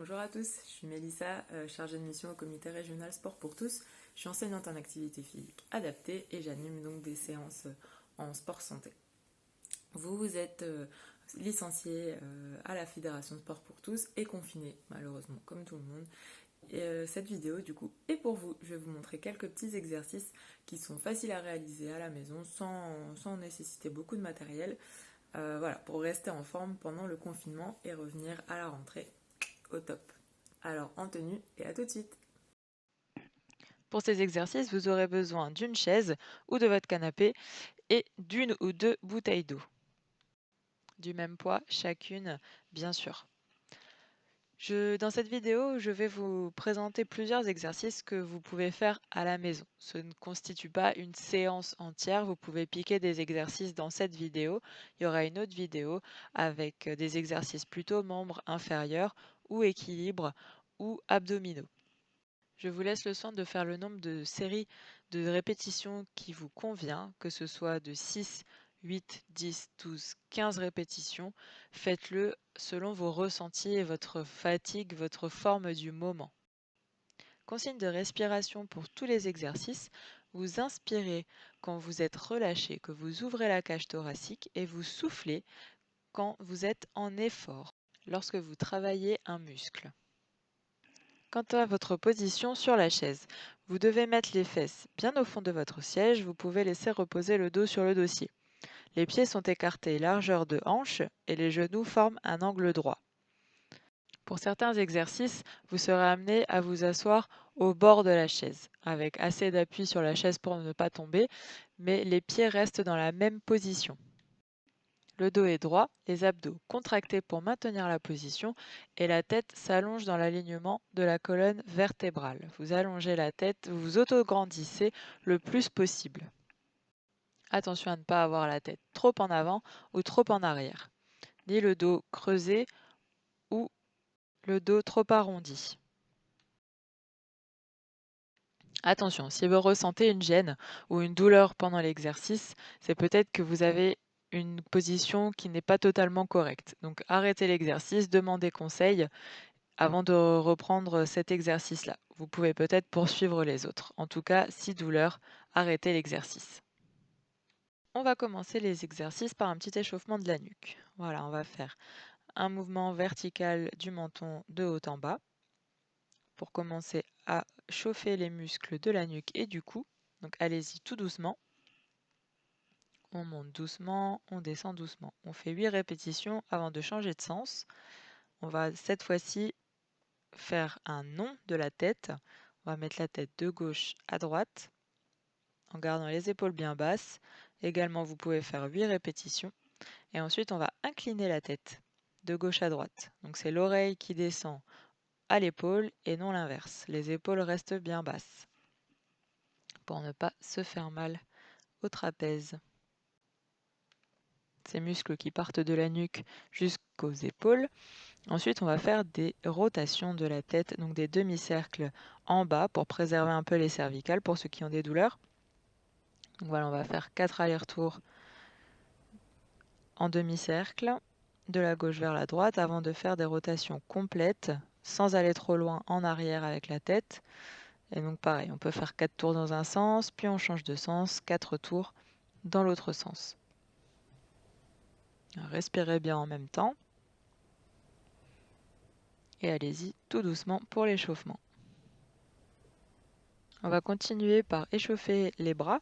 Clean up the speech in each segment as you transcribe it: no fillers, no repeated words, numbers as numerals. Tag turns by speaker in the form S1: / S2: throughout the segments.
S1: Bonjour à tous, je suis Mélissa, chargée de mission au comité régional Sport pour tous. Je suis enseignante en activité physique adaptée et j'anime donc des séances en sport santé. Vous êtes licencié à la Fédération Sport pour tous et confiné malheureusement comme tout le monde. Et cette vidéo du coup est pour vous. Je vais vous montrer quelques petits exercices qui sont faciles à réaliser à la maison sans nécessiter beaucoup de matériel. Voilà, pour rester en forme pendant le confinement et revenir à la rentrée au top. Alors en tenue et à tout de suite.
S2: Pour ces exercices, vous aurez besoin d'une chaise ou de votre canapé et d'une ou deux bouteilles d'eau. Du même poids chacune, bien sûr. Dans cette vidéo, je vais vous présenter plusieurs exercices que vous pouvez faire à la maison. Ce ne constitue pas une séance entière, vous pouvez piquer des exercices dans cette vidéo. Il y aura une autre vidéo avec des exercices plutôt membres inférieurs ou équilibre ou abdominaux. Je vous laisse le soin de faire le nombre de séries de répétitions qui vous convient, que ce soit de 6, 8, 10, 12, 15 répétitions. Faites-le selon vos ressentis et votre fatigue, votre forme du moment. Consigne de respiration pour tous les exercices. Vous inspirez quand vous êtes relâché, que vous ouvrez la cage thoracique et vous soufflez quand vous êtes en effort, lorsque vous travaillez un muscle. Quant à votre position sur la chaise, vous devez mettre les fesses bien au fond de votre siège, vous pouvez laisser reposer le dos sur le dossier. Les pieds sont écartés largeur de hanche et les genoux forment un angle droit. Pour certains exercices, vous serez amené à vous asseoir au bord de la chaise, avec assez d'appui sur la chaise pour ne pas tomber, mais les pieds restent dans la même position. Le dos est droit, les abdos contractés pour maintenir la position et la tête s'allonge dans l'alignement de la colonne vertébrale. Vous allongez la tête, vous vous autograndissez le plus possible. Attention à ne pas avoir la tête trop en avant ou trop en arrière, ni le dos creusé ou le dos trop arrondi. Attention, si vous ressentez une gêne ou une douleur pendant l'exercice, c'est peut-être que vous avez une position qui n'est pas totalement correcte. Donc arrêtez l'exercice, demandez conseil avant de reprendre cet exercice-là. Vous pouvez peut-être poursuivre les autres. En tout cas, si douleur, arrêtez l'exercice. On va commencer les exercices par un petit échauffement de la nuque. Voilà, on va faire un mouvement vertical du menton de haut en bas pour commencer à chauffer les muscles de la nuque et du cou. Donc allez-y tout doucement. On monte doucement, on descend doucement. On fait 8 répétitions avant de changer de sens. On va cette fois-ci faire un nom de la tête. On va mettre la tête de gauche à droite en gardant les épaules bien basses. Également, vous pouvez faire 8 répétitions. Et ensuite, on va incliner la tête de gauche à droite. Donc c'est l'oreille qui descend à l'épaule et non l'inverse. Les épaules restent bien basses pour ne pas se faire mal au trapèze. Ces muscles qui partent de la nuque jusqu'aux épaules. Ensuite, on va faire des rotations de la tête, donc des demi-cercles en bas pour préserver un peu les cervicales pour ceux qui ont des douleurs. Donc voilà, on va faire 4 allers-retours en demi-cercle, de la gauche vers la droite, avant de faire des rotations complètes, sans aller trop loin en arrière avec la tête. Et donc pareil, on peut faire 4 tours dans un sens, puis on change de sens, 4 tours dans l'autre sens. Respirez bien en même temps. Et allez-y tout doucement pour l'échauffement. On va continuer par échauffer les bras.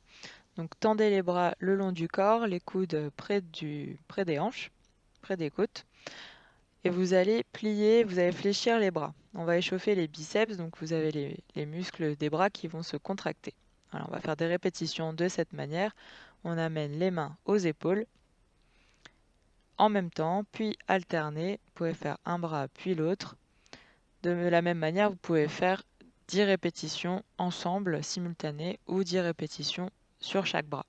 S2: Donc tendez les bras le long du corps, les coudes près des hanches, près des côtes. Et vous allez plier, vous allez fléchir les bras. On va échauffer les biceps, donc vous avez les muscles des bras qui vont se contracter. Alors on va faire des répétitions de cette manière. On amène les mains aux épaules en même temps, puis alterner. Vous pouvez faire un bras puis l'autre. De la même manière, vous pouvez faire 10 répétitions ensemble, simultanées, ou 10 répétitions sur chaque bras.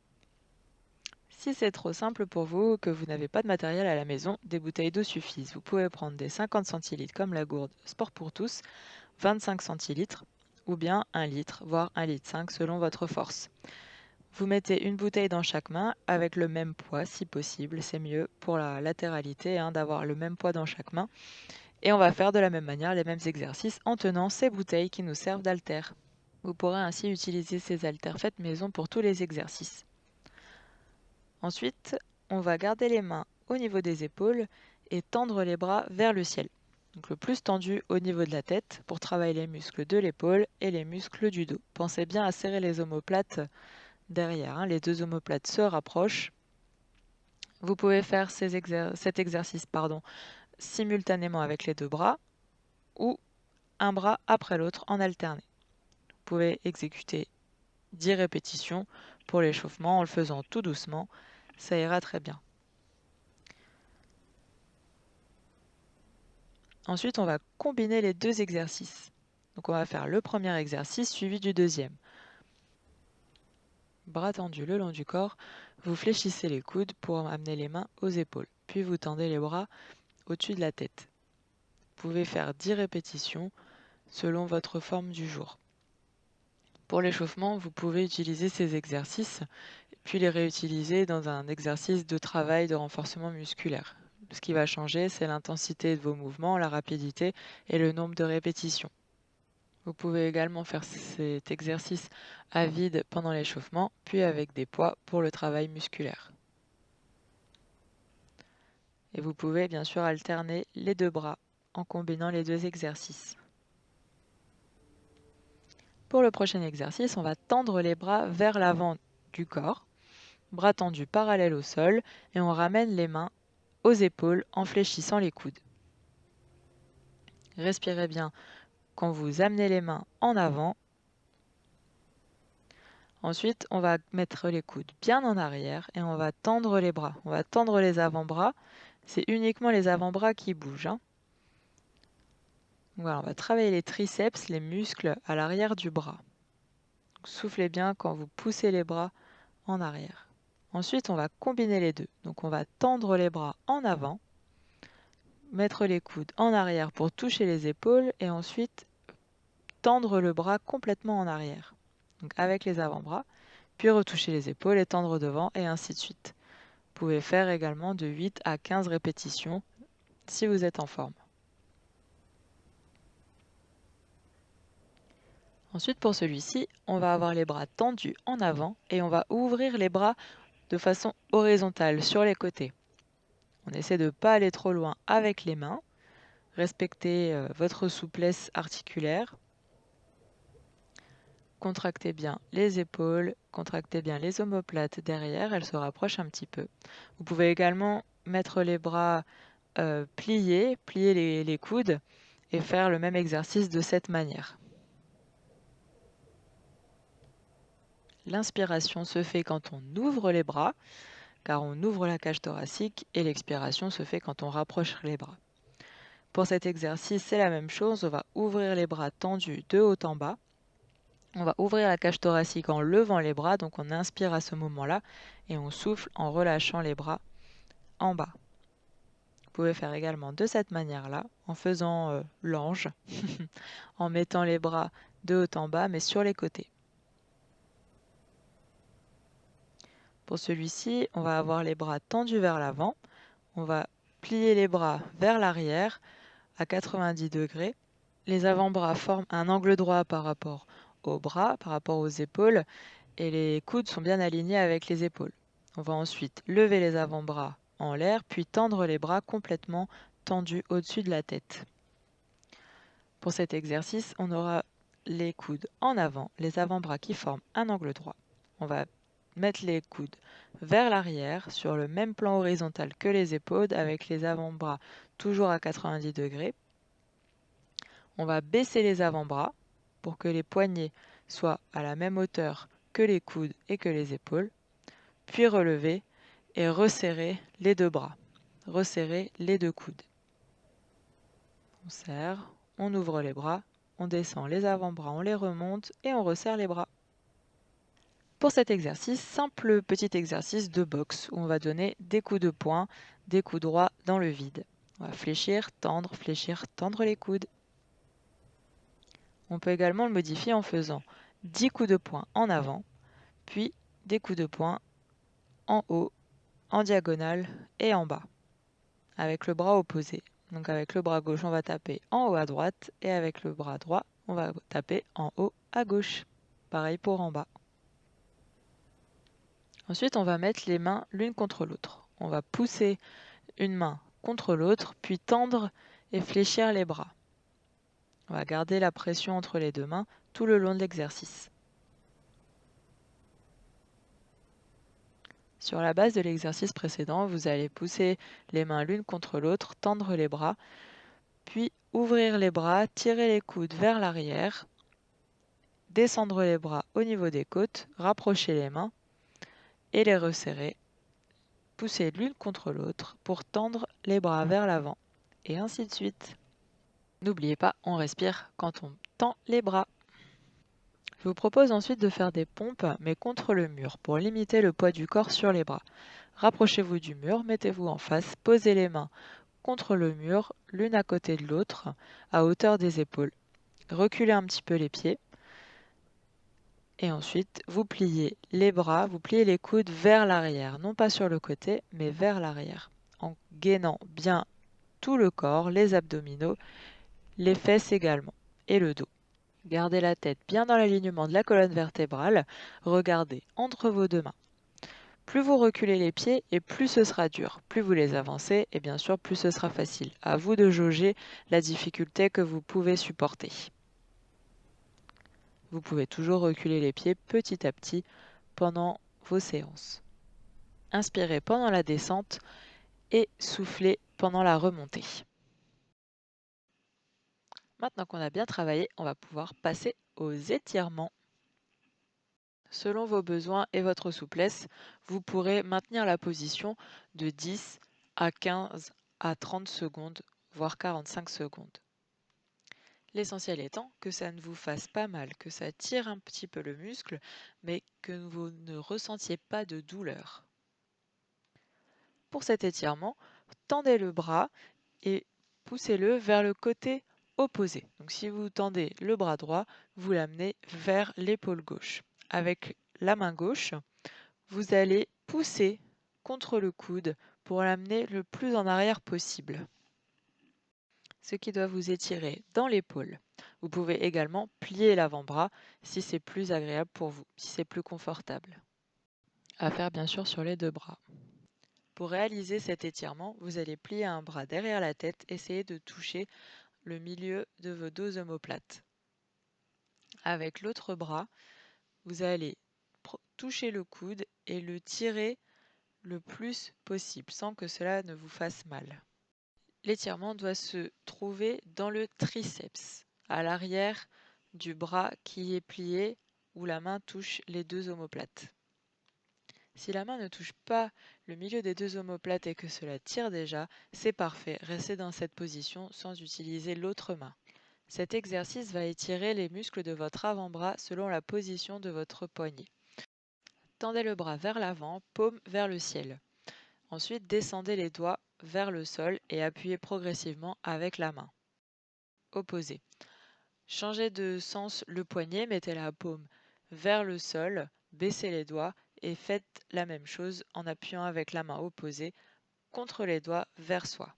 S2: Si c'est trop simple pour vous, que vous n'avez pas de matériel à la maison, des bouteilles d'eau suffisent. Vous pouvez prendre des 50 centilitres comme la gourde Sport pour tous, 25 centilitres, ou bien 1 litre, voire 1,5 litre selon votre force. Vous mettez une bouteille dans chaque main avec le même poids si possible, c'est mieux pour la latéralité d'avoir le même poids dans chaque main. Et on va faire de la même manière les mêmes exercices en tenant ces bouteilles qui nous servent d'haltères. Vous pourrez ainsi utiliser ces haltères faites maison pour tous les exercices. Ensuite, on va garder les mains au niveau des épaules et tendre les bras vers le ciel. Donc le plus tendu au niveau de la tête pour travailler les muscles de l'épaule et les muscles du dos. Pensez bien à serrer les omoplates derrière. Les deux omoplates se rapprochent. Vous pouvez faire cet exercice simultanément avec les deux bras ou un bras après l'autre en alterné. Vous pouvez exécuter 10 répétitions pour l'échauffement en le faisant tout doucement. Ça ira très bien. Ensuite, on va combiner les deux exercices. Donc on va faire le premier exercice suivi du deuxième. Bras tendus le long du corps, vous fléchissez les coudes pour amener les mains aux épaules. Puis vous tendez les bras au-dessus de la tête. Vous pouvez faire 10 répétitions selon votre forme du jour. Pour l'échauffement, vous pouvez utiliser ces exercices puis les réutiliser dans un exercice de travail de renforcement musculaire. Ce qui va changer, c'est l'intensité de vos mouvements, la rapidité et le nombre de répétitions. Vous pouvez également faire cet exercice à vide pendant l'échauffement, puis avec des poids pour le travail musculaire. Et vous pouvez bien sûr alterner les deux bras en combinant les deux exercices. Pour le prochain exercice, on va tendre les bras vers l'avant du corps, bras tendus parallèles au sol, et on ramène les mains aux épaules en fléchissant les coudes. Respirez bien quand vous amenez les mains en avant. Ensuite, on va mettre les coudes bien en arrière et on va tendre les bras. On va tendre les avant-bras. C'est uniquement les avant-bras qui bougent. Voilà, on va travailler les triceps, les muscles à l'arrière du bras. Donc, soufflez bien quand vous poussez les bras en arrière. Ensuite, on va combiner les deux. Donc, on va tendre les bras en avant, mettre les coudes en arrière pour toucher les épaules et ensuite tendre le bras complètement en arrière. Donc, avec les avant-bras, puis retoucher les épaules et tendre devant et ainsi de suite. Vous pouvez faire également de 8 à 15 répétitions si vous êtes en forme. Ensuite, pour celui-ci, on va avoir les bras tendus en avant et on va ouvrir les bras de façon horizontale sur les côtés. On essaie de ne pas aller trop loin avec les mains. Respectez votre souplesse articulaire. Contractez bien les épaules, contractez bien les omoplates derrière, elles se rapprochent un petit peu. Vous pouvez également mettre les bras plier les coudes et faire le même exercice de cette manière. L'inspiration se fait quand on ouvre les bras, car on ouvre la cage thoracique, et l'expiration se fait quand on rapproche les bras. Pour cet exercice, c'est la même chose, on va ouvrir les bras tendus de haut en bas. On va ouvrir la cage thoracique en levant les bras, donc on inspire à ce moment-là, et on souffle en relâchant les bras en bas. Vous pouvez faire également de cette manière-là, en faisant l'ange, en mettant les bras de haut en bas, mais sur les côtés. Pour celui-ci, on va avoir les bras tendus vers l'avant. On va plier les bras vers l'arrière à 90 degrés. Les avant-bras forment un angle droit par rapport aux bras, par rapport aux épaules, et les coudes sont bien alignés avec les épaules. On va ensuite lever les avant-bras en l'air, puis tendre les bras complètement tendus au-dessus de la tête. Pour cet exercice, on aura les coudes en avant, les avant-bras qui forment un angle droit. On va mettre les coudes vers l'arrière sur le même plan horizontal que les épaules avec les avant-bras toujours à 90 degrés. On va baisser les avant-bras pour que les poignets soient à la même hauteur que les coudes et que les épaules, puis relever et resserrer les deux bras, resserrer les deux coudes. On serre, on ouvre les bras, on descend les avant-bras, on les remonte et on resserre les bras. Pour cet exercice, simple petit exercice de boxe où on va donner des coups de poing, des coups droits dans le vide. On va fléchir, tendre les coudes. On peut également le modifier en faisant 10 coups de poing en avant, puis des coups de poing en haut, en diagonale et en bas, avec le bras opposé. Donc avec le bras gauche, on va taper en haut à droite et avec le bras droit, on va taper en haut à gauche. Pareil pour en bas. Ensuite, on va mettre les mains l'une contre l'autre. On va pousser une main contre l'autre, puis tendre et fléchir les bras. On va garder la pression entre les deux mains tout le long de l'exercice. Sur la base de l'exercice précédent, vous allez pousser les mains l'une contre l'autre, tendre les bras, puis ouvrir les bras, tirer les coudes vers l'arrière, descendre les bras au niveau des côtes, rapprocher les mains et les resserrer. Pousser l'une contre l'autre pour tendre les bras vers l'avant et ainsi de suite. N'oubliez pas, on respire quand on tend les bras. Je vous propose ensuite de faire des pompes, mais contre le mur, pour limiter le poids du corps sur les bras. Rapprochez-vous du mur, mettez-vous en face, posez les mains contre le mur, l'une à côté de l'autre, à hauteur des épaules. Reculez un petit peu les pieds. Et ensuite, vous pliez les bras, vous pliez les coudes vers l'arrière, non pas sur le côté, mais vers l'arrière, en gainant bien tout le corps, les abdominaux, les fesses également, et le dos. Gardez la tête bien dans l'alignement de la colonne vertébrale, regardez entre vos deux mains. Plus vous reculez les pieds et plus ce sera dur. Plus vous les avancez et bien sûr plus ce sera facile. À vous de jauger la difficulté que vous pouvez supporter. Vous pouvez toujours reculer les pieds petit à petit pendant vos séances. Inspirez pendant la descente et soufflez pendant la remontée. Maintenant qu'on a bien travaillé, on va pouvoir passer aux étirements. Selon vos besoins et votre souplesse, vous pourrez maintenir la position de 10 à 15 à 30 secondes, voire 45 secondes. L'essentiel étant que ça ne vous fasse pas mal, que ça tire un petit peu le muscle, mais que vous ne ressentiez pas de douleur. Pour cet étirement, tendez le bras et poussez-le vers le côté opposé. Donc si vous tendez le bras droit, vous l'amenez vers l'épaule gauche. Avec la main gauche, vous allez pousser contre le coude pour l'amener le plus en arrière possible, ce qui doit vous étirer dans l'épaule. Vous pouvez également plier l'avant-bras si c'est plus agréable pour vous, si c'est plus confortable. À faire bien sûr sur les deux bras. Pour réaliser cet étirement, vous allez plier un bras derrière la tête, essayez de toucher le milieu de vos deux omoplates. Avec l'autre bras, vous allez toucher le coude et le tirer le plus possible sans que cela ne vous fasse mal. L'étirement doit se trouver dans le triceps, à l'arrière du bras qui est plié où la main touche les deux omoplates. Si la main ne touche pas le milieu des deux omoplates et que cela tire déjà, c'est parfait, restez dans cette position sans utiliser l'autre main. Cet exercice va étirer les muscles de votre avant-bras selon la position de votre poignet. Tendez le bras vers l'avant, paume vers le ciel. Ensuite, descendez les doigts vers le sol et appuyez progressivement avec la main opposée. Changez de sens le poignet, mettez la paume vers le sol, baissez les doigts et faites la même chose en appuyant avec la main opposée contre les doigts vers soi.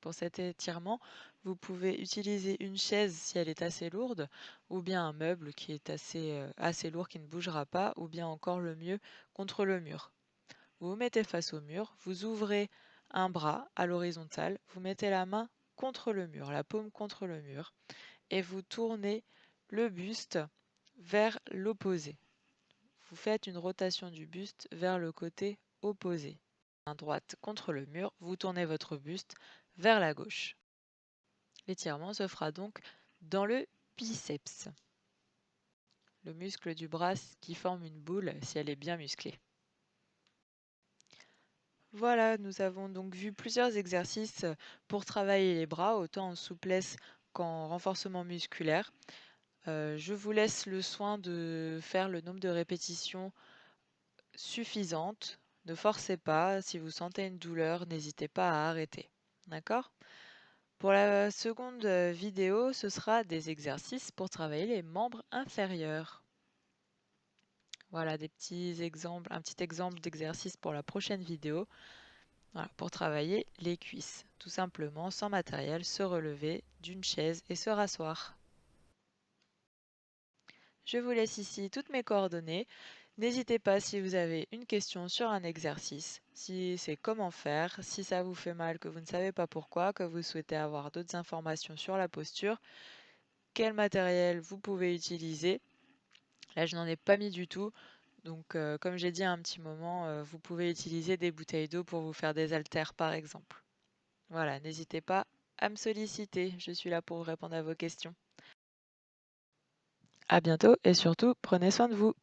S2: Pour cet étirement, vous pouvez utiliser une chaise si elle est assez lourde, ou bien un meuble qui est assez lourd qui ne bougera pas, ou bien encore le mieux, contre le mur. Vous vous mettez face au mur, vous ouvrez un bras à l'horizontale, vous mettez la main contre le mur, la paume contre le mur, et vous tournez le buste vers l'opposé. Vous faites une rotation du buste vers le côté opposé. Main droite contre le mur, vous tournez votre buste vers la gauche. L'étirement se fera donc dans le biceps, le muscle du bras qui forme une boule si elle est bien musclée. Voilà, nous avons donc vu plusieurs exercices pour travailler les bras, autant en souplesse qu'en renforcement musculaire. Je vous laisse le soin de faire le nombre de répétitions suffisantes. Ne forcez pas, si vous sentez une douleur, n'hésitez pas à arrêter. D'accord ? Pour la seconde vidéo, ce sera des exercices pour travailler les membres inférieurs. Voilà des petits exemples, un petit exemple d'exercice pour la prochaine vidéo. Voilà, pour travailler les cuisses, tout simplement, sans matériel, se relever d'une chaise et se rasseoir. Je vous laisse ici toutes mes coordonnées. N'hésitez pas si vous avez une question sur un exercice, si c'est comment faire, si ça vous fait mal, que vous ne savez pas pourquoi, que vous souhaitez avoir d'autres informations sur la posture, quel matériel vous pouvez utiliser. Là, je n'en ai pas mis du tout. Donc, comme j'ai dit à un petit moment, vous pouvez utiliser des bouteilles d'eau pour vous faire des haltères, par exemple. Voilà, n'hésitez pas à me solliciter. Je suis là pour répondre à vos questions. À bientôt et surtout, prenez soin de vous.